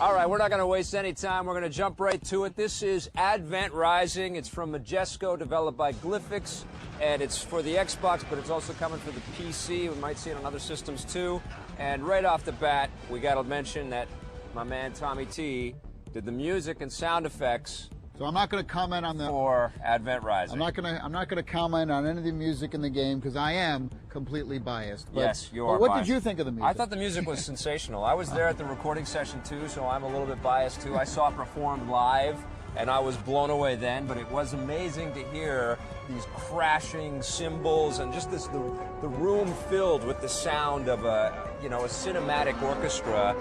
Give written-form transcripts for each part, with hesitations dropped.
All right, we're not going to waste any time. We're going to jump right to it. This is Advent Rising. It's from Majesco, developed by Glyphix, and it's for the Xbox, but it's also coming for the PC. We might see it on other systems too. And right off the bat, we got to mention that my man Tommy T did the music and sound effects. So I'm not going to comment on the for Advent Rising. I'm not gonna comment on any of the music in the game because I am completely biased. But, yes, you are. What biased. did you think of the music? I thought the music was sensational. I was there at the recording session too, so I'm a little bit biased too. I saw it performed live, and I was blown away then. But it was amazing to hear these crashing cymbals and just the room filled with the sound of a cinematic orchestra.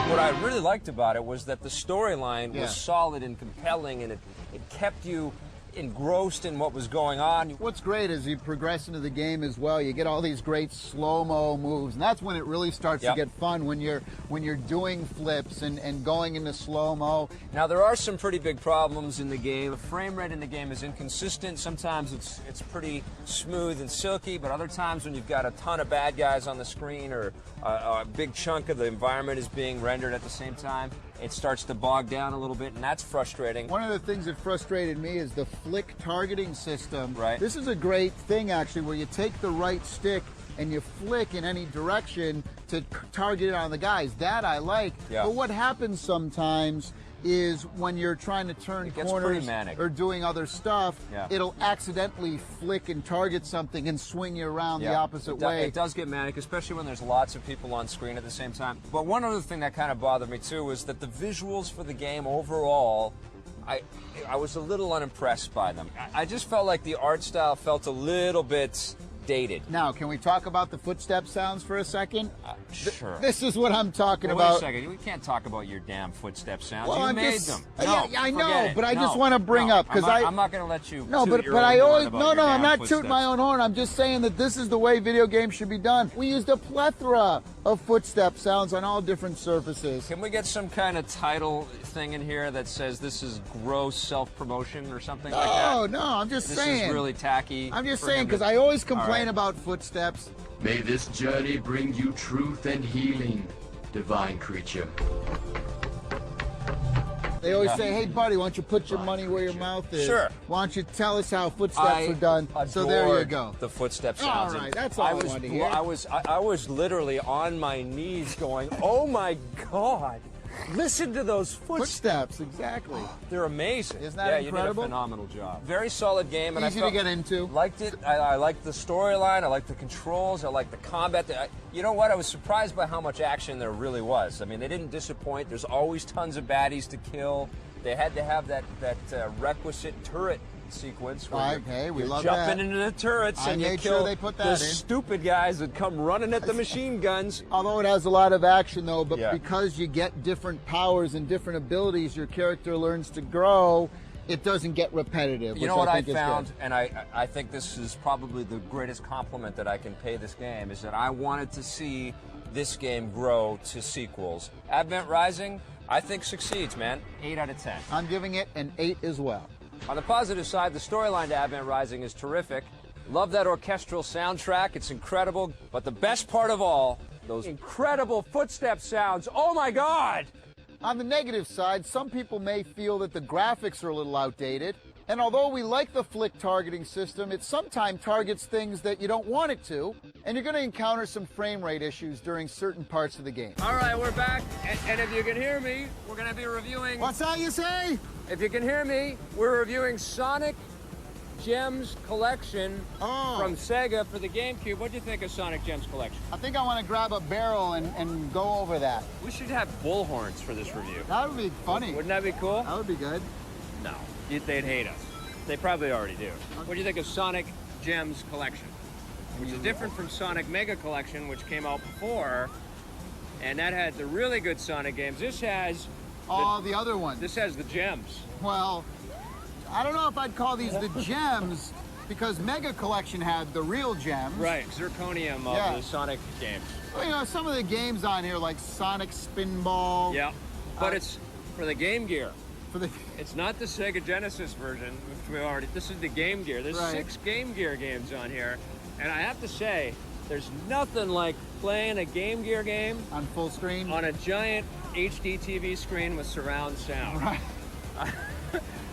What I really liked about it was that the storyline was solid and compelling, and it kept you engrossed in what was going on. What's great is you progress into the game as well. You get all these great slow-mo moves, and that's when it really starts to get fun, when you're doing flips and going into slow-mo. Now there are some pretty big problems in the game. The frame rate in the game is inconsistent. Sometimes it's pretty smooth and silky, but other times when you've got a ton of bad guys on the screen or a big chunk of the environment is being rendered at the same time, it starts to bog down a little bit, and that's frustrating. One of the things that frustrated me is the flick targeting system. Right. This is a great thing, actually, where you take the right stick and you flick in any direction to target it on the guys. That I like. Yeah. But what happens sometimes is when you're trying to turn corners or doing other stuff, it'll accidentally flick and target something and swing you around the opposite way. It does get manic, especially when there's lots of people on screen at the same time. But one other thing that kind of bothered me too was that the visuals for the game overall, I was a little unimpressed by them. I just felt like the art style felt a little bit dated. Now, can we talk about the footstep sounds for a second? Sure. This is what I'm talking Wait about. a second. We can't talk about your damn footstep sounds. Well, you made them. No, yeah, I know, but I just want to bring up because I'm not going to let you. No, but I always I'm not tooting my own horn. I'm just saying that this is the way video games should be done. We used a plethora of footstep sounds on all different surfaces. Can we get some kind of title thing in here that says this is gross self-promotion or something like that? No, I'm just saying. This is really tacky. I'm just saying because I always complain about footsteps. May this journey bring you truth and healing, divine creature. They always say, hey, buddy, why don't you put your money where your mouth is? Sure. Why don't you tell us how footsteps are done? So there you go. The footstep sounds. All right, that's all I wanted to hear. I was literally on my knees going, oh, my God. Listen to those footsteps. Exactly. They're amazing. Isn't that incredible? You did a phenomenal job. Very solid game. And Easy to get into. Liked it. I liked the storyline. I liked the controls. I liked the combat. You know what? I was surprised by how much action there really was. I mean, they didn't disappoint. There's always tons of baddies to kill. They had to have that requisite turret sequence where we love jumping into the turrets and you kill they put that the stupid guys that come running at the machine guns. Although it has a lot of action though, but because you get different powers and different abilities, your character learns to grow. It doesn't get repetitive. You know what I found, and I think this is probably the greatest compliment that I can pay this game, is that I wanted to see this game grow to sequels. Advent Rising, I think succeeds, man. 8 out of 10. I'm giving it an 8 as well. On the positive side, the storyline to Advent Rising is terrific. Love that orchestral soundtrack. It's incredible. But the best part of all, those incredible footstep sounds. Oh, my God! On the negative side, some people may feel that the graphics are a little outdated. And although we like the flick targeting system, it sometimes targets things that you don't want it to. And you're going to encounter some frame rate issues during certain parts of the game. All right, we're back. And if you can hear me, we're going to be reviewing... What's that you say? If you can hear me, we're reviewing Sonic Gems Collection from Sega for the GameCube. What do you think of Sonic Gems Collection? I think I want to grab a barrel and go over that. We should have bullhorns for this review. That would be funny. Wouldn't that be cool? That would be good. No, they'd hate us. They probably already do. What do you think of Sonic Gems Collection? Which is different from Sonic Mega Collection, which came out before, and that had the really good Sonic games. This has... the other ones. This has the gems. Well, I don't know if I'd call these the gems, because Mega Collection had the real gems. Right, zirconium of the Sonic games. Well, you know, some of the games on here, like Sonic Spinball. Yeah, but it's for the Game Gear. For the It's not the Sega Genesis version, which we already. This is the Game Gear. There's Right. 6 Game Gear games on here, and I have to say, there's nothing like playing a Game Gear game on full screen. on a giant HD TV screen with surround sound. Right.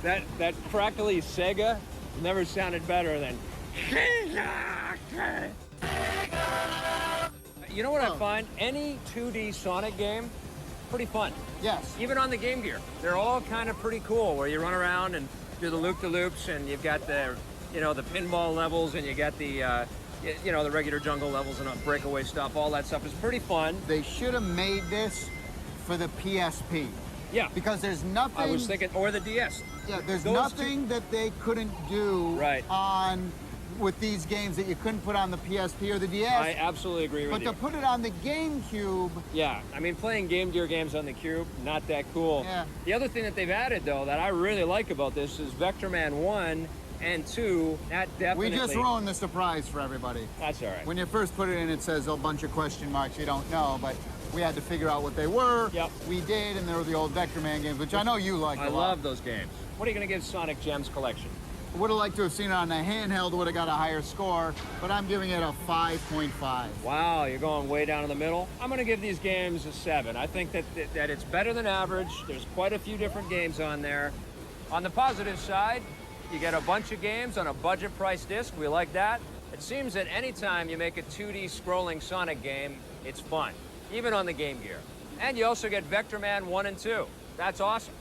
That crackly Sega never sounded better than. You know what I find? Any 2D Sonic game, pretty fun. Yes. Even on the Game Gear, they're all kind of pretty cool. Where you run around and do the loop-de-loops, and you've got the, the pinball levels, and you got the, the regular jungle levels and breakaway stuff. All that stuff is pretty fun. They should have made this for the PSP. Yeah. Because there's nothing. I was thinking, or the DS. Yeah, there's Those nothing that they couldn't do Right. on with these games that you couldn't put on the PSP or the DS. I absolutely agree with but you. to put it on the GameCube, Yeah, I mean, playing Game Gear games on the Cube, not that cool. Yeah. The other thing that they've added, though, that I really like about this is Vector Man 1 and 2. That definitely. we just ruined the surprise for everybody. That's all right. When you first put it in, it says a bunch of question marks you don't know, but we had to figure out what they were. Yep. We did, and there were the old Vector Man games, which I know you like I a lot. love those games. What are you going to give Sonic Gems Collection? Would have liked to have seen it on the handheld, would have got a higher score, but I'm giving it a 5.5. Wow, you're going way down in the middle. I'm going to give these games a 7. I think that it's better than average. There's quite a few different games on there. On the positive side, you get a bunch of games on a budget price disc. We like that. It seems that anytime you make a 2D scrolling Sonic game, it's fun, even on the Game Gear. And you also get Vector Man 1 and 2. That's awesome.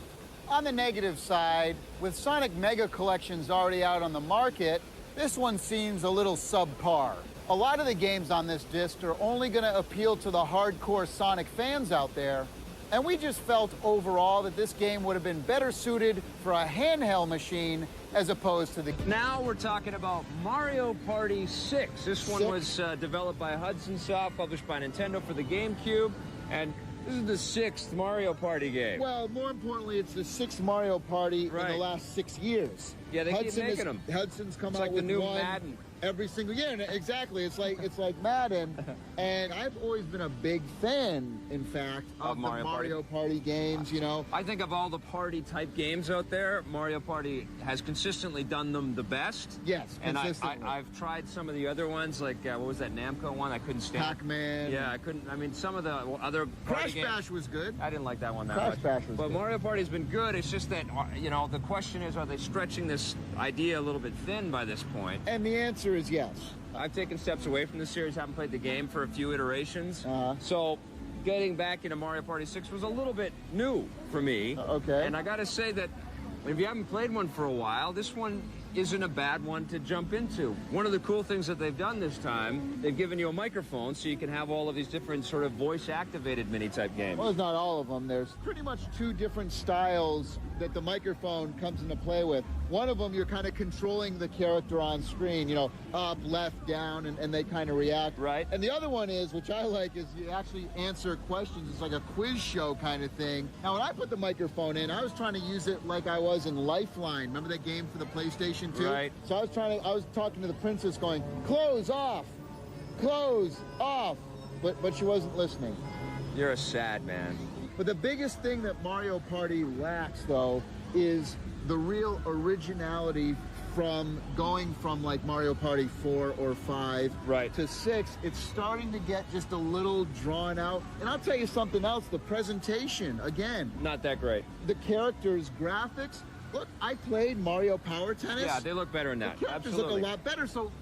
On the negative side, with Sonic Mega Collections already out on the market, this one seems a little subpar. A lot of the games on this disc are only going to appeal to the hardcore Sonic fans out there, and we just felt overall that this game would have been better suited for a handheld machine as opposed to the... Now we're talking about Mario Party 6. This one was developed by Hudson Soft, published by Nintendo for the GameCube, and this is the 6th Mario Party game. Well, more importantly, it's the 6th Mario Party in the last 6 years. Yeah, they keep making them. Hudson's come It's out like the with new one Madden. every single year. And exactly, it's like Madden. And I've always been a big fan, in fact, of the Mario Party games. You know, I think of all the party type games out there, Mario Party has consistently done them the best. Yes, and consistently. I've tried some of the other ones, like what was that Namco one? I couldn't stand. Pac-Man. Yeah, I couldn't. I mean, some of the other party Crash games, Bash was good. I didn't like that one that Crash much. Bash was but good. Mario Party's been good. It's just that the question is, are they stretching this idea a little bit thin by this point? And the answer is yes. I've taken steps away from the series, haven't played the game for a few iterations. Uh-huh. So getting back into Mario Party 6 was a little bit new for me. Okay. And I gotta say that if you haven't played one for a while, this one isn't a bad one to jump into. One of the cool things that they've done this time, they've given you a microphone so you can have all of these different sort of voice-activated mini-type games. Well, it's not all of them. There's pretty much 2 different styles that the microphone comes into play with. One of them, you're kind of controlling the character on screen, up, left, down, and they kind of react. Right. And the other one is, which I like, is you actually answer questions. It's like a quiz show kind of thing. Now, when I put the microphone in, I was trying to use it like I was in Lifeline. Remember that game for the PlayStation 2? Right. So I was talking to the princess going, close off, but she wasn't listening. You're a sad man. But the biggest thing that Mario Party lacks, though, is the real originality from going from like Mario Party 4 or 5 to 6. It's starting to get just a little drawn out. And I'll tell you something else, the presentation, again. Not that great. The characters' graphics. Look, I played Mario Power Tennis. Yeah, they look better in that. The characters Absolutely. look a lot better. So,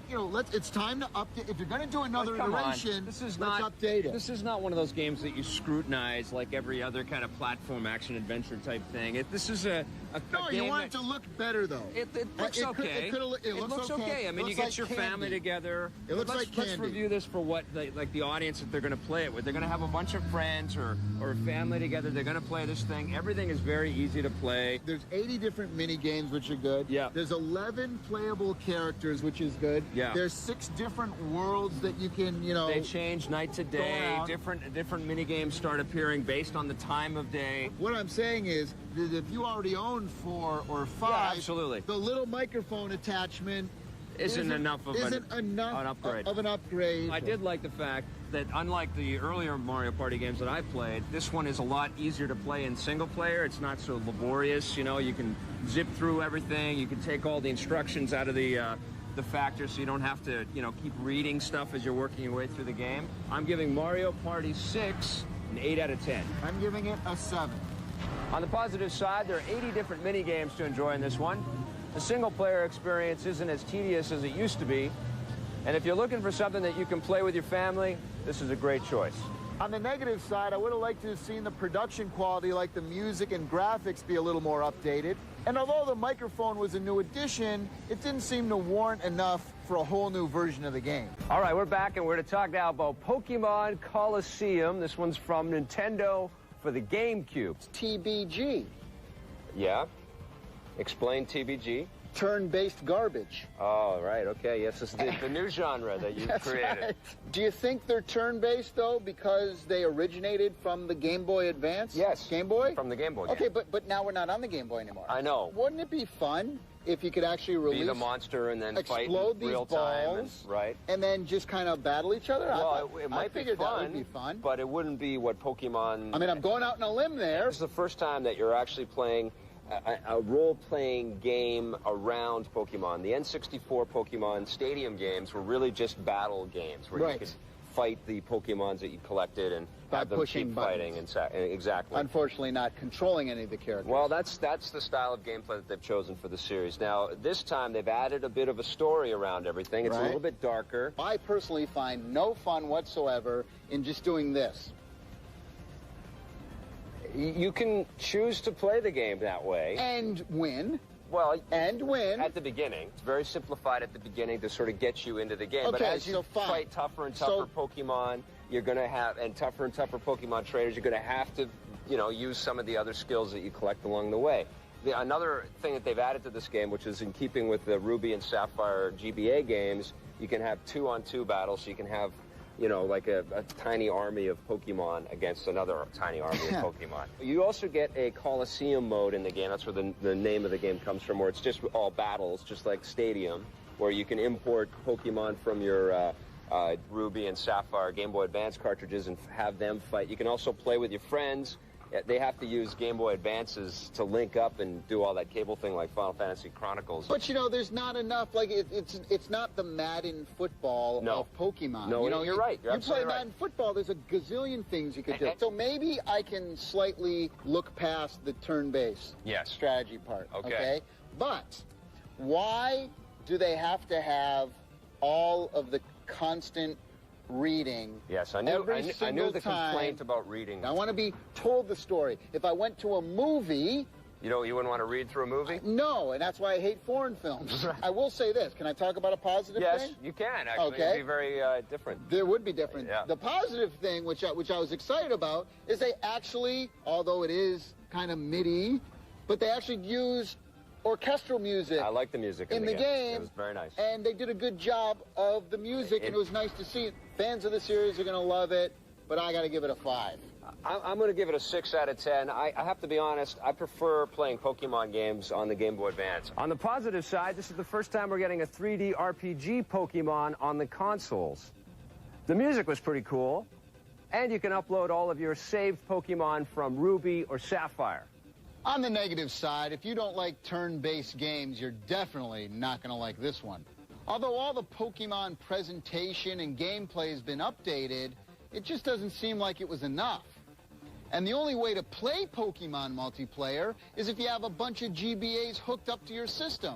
it's time to update. If you're going to do another Come on. iteration, This is let's not, update it. This is not one of those games that you scrutinize like every other kind of platform action adventure type thing. This is a No, game you want it that, to look better, though. It looks okay. It looks okay. I mean, Looks you get like your candy. family together. It looks let's, like candy. Let's review this for what the audience that they're going to play it with. They're going to have a bunch of friends or family together. They're going to play this thing. Everything is very easy to play. There's 80 different mini games, which are good. Yeah. There's 11 playable characters, which is good. Yeah. There's 6 different worlds that you can, They change night to day. around. Different mini games start appearing based on the time of day. What I'm saying is that if you already own 4 or 5, Yeah, absolutely. the little microphone attachment Isn't enough of an upgrade. I did like the fact that unlike the earlier Mario Party games that I played, this one is a lot easier to play in single player. It's not so laborious, you know, you can zip through everything, you can take all the instructions out of the factor so you don't have to, you know, keep reading stuff as you're working your way through the game. I'm giving Mario Party 6 an 8 out of 10. I'm giving it a 7. On the positive side, there are 80 different mini games to enjoy in this one. The single-player experience isn't as tedious as it used to be, and if you're looking for something that you can play with your family, this is a great choice. On the negative side, I would have liked to have seen the production quality, like the music and graphics, be a little more updated. And although the microphone was a new addition, it didn't seem to warrant enough for a whole new version of the game. All right, we're back, and we're going to talk now about Pokemon Colosseum. This one's from Nintendo for the GameCube. It's TBG. Yeah? Explain TBG. Turn-based garbage. Oh, right, okay. Yes, this is the new genre that you've created. Right. Do you think they're turn-based, though, because they originated from the Game Boy Advance? Yes. Game Boy? From the Game Boy Okay, game. but now we're not on the Game Boy anymore. I know. Wouldn't it be fun if you could actually release... Be the monster and then fight explode in these real time. And, balls, right. And then just kind of battle each other? Well, it might be fun, that would be fun. but it wouldn't be what Pokemon... I mean, I'm going out on a limb there. This is the first time that you're actually playing a role-playing game around Pokemon. The N64 Pokemon Stadium games were really just battle games where you could fight the Pokemons that you collected and have them keep fighting. Exactly. Unfortunately, not controlling any of the characters. Well, that's the style of gameplay that they've chosen for the series. Now, this time they've added a bit of a story around everything. It's a little bit darker. I personally find no fun whatsoever in just doing this. You can choose to play the game that way. And win. Well, and win. At the beginning. It's very simplified at the beginning to sort of get you into the game. Okay, but as you so fight tougher and tougher Pokemon, you're going to have, and tougher Pokemon trainers, you're going to have to, you know, use some of the other skills that you collect along the way. Another thing that they've added to this game, which is in keeping with the Ruby and Sapphire GBA games, you can have 2-on-2 battles, so you can have, you know, like a tiny army of Pokemon against another tiny army of Pokemon. You also get a Colosseum mode in the game. That's where the name of the game comes from, where it's just all battles, just like Stadium, where you can import Pokemon from your Ruby and Sapphire Game Boy Advance cartridges and have them fight. You can also play with your friends. They have to use Game Boy Advances to link up and do all that cable thing like Final Fantasy Chronicles. But, you know, there's not enough, like, it's not the Madden football of Pokemon. No, you know, you're right. You're absolutely play Madden football, there's a gazillion things you could do. So maybe I can slightly look past the turn-based strategy part, okay? But why do they have to have all of the constant reading? Yes, I knew the complaint about reading. I want to be told the story. If I went to a movie... You wouldn't want to read through a movie? No, and that's why I hate foreign films. I will say this. Can I talk about a positive thing? Yes, you can, actually. Okay. It'd be very different. There would be different. Yeah. The positive thing, which I was excited about, is they actually, although it is kind of MIDI, but they actually use orchestral music. I like the music in the game. It was very nice. And they did a good job of the music, and it was nice to see. Fans of the series are going to love it, but I got to give it a 5. I'm going to give it a 6 out of 10. I have to be honest, I prefer playing Pokemon games on the Game Boy Advance. On the positive side, this is the first time we're getting a 3D RPG Pokemon on the consoles. The music was pretty cool, and you can upload all of your saved Pokemon from Ruby or Sapphire. On the negative side, if you don't like turn-based games, you're definitely not going to like this one. Although all the Pokemon presentation and gameplay has been updated, it just doesn't seem like it was enough. And the only way to play Pokemon multiplayer is if you have a bunch of GBAs hooked up to your system.